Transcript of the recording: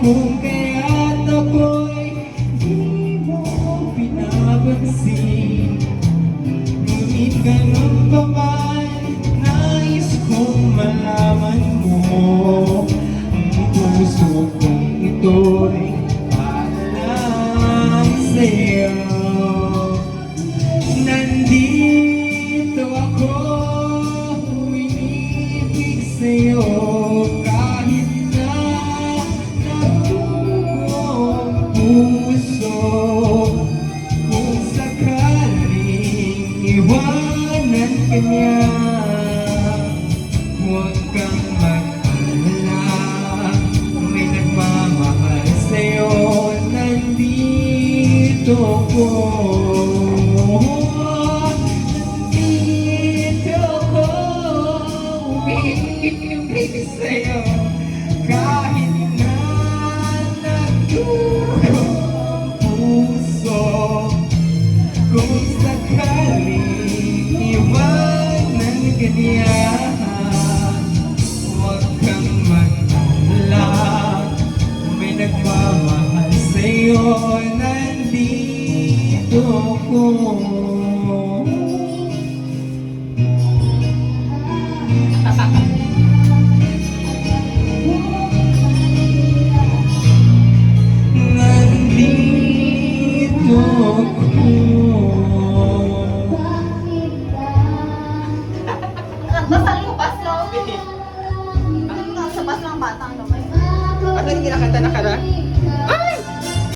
Kung kaya't ako'y di mo pinapansin, ngunit ganun pa man, nais kong malaman mo ang puso kong ito'y para lang sa'yo. Nandito ako, umiibig sa'yo, kahit na nagtugong puso. Kung sakaling iwanan ka niya, huwag kang mag-alala, may nagmamahal sa'yo. Nandito ko, nandito ko, umiibig sa'yo, kahit na nagtugong puso. Kung sakaling iwanan ka niya, huwag kang mag-alala, may nagmamahal sa'yo. Nandito ko. Nandito ko. Nasaan mo pas lang? Ano sa pas lang bata? Ano ba yun? Ano yung kinakanta na kara?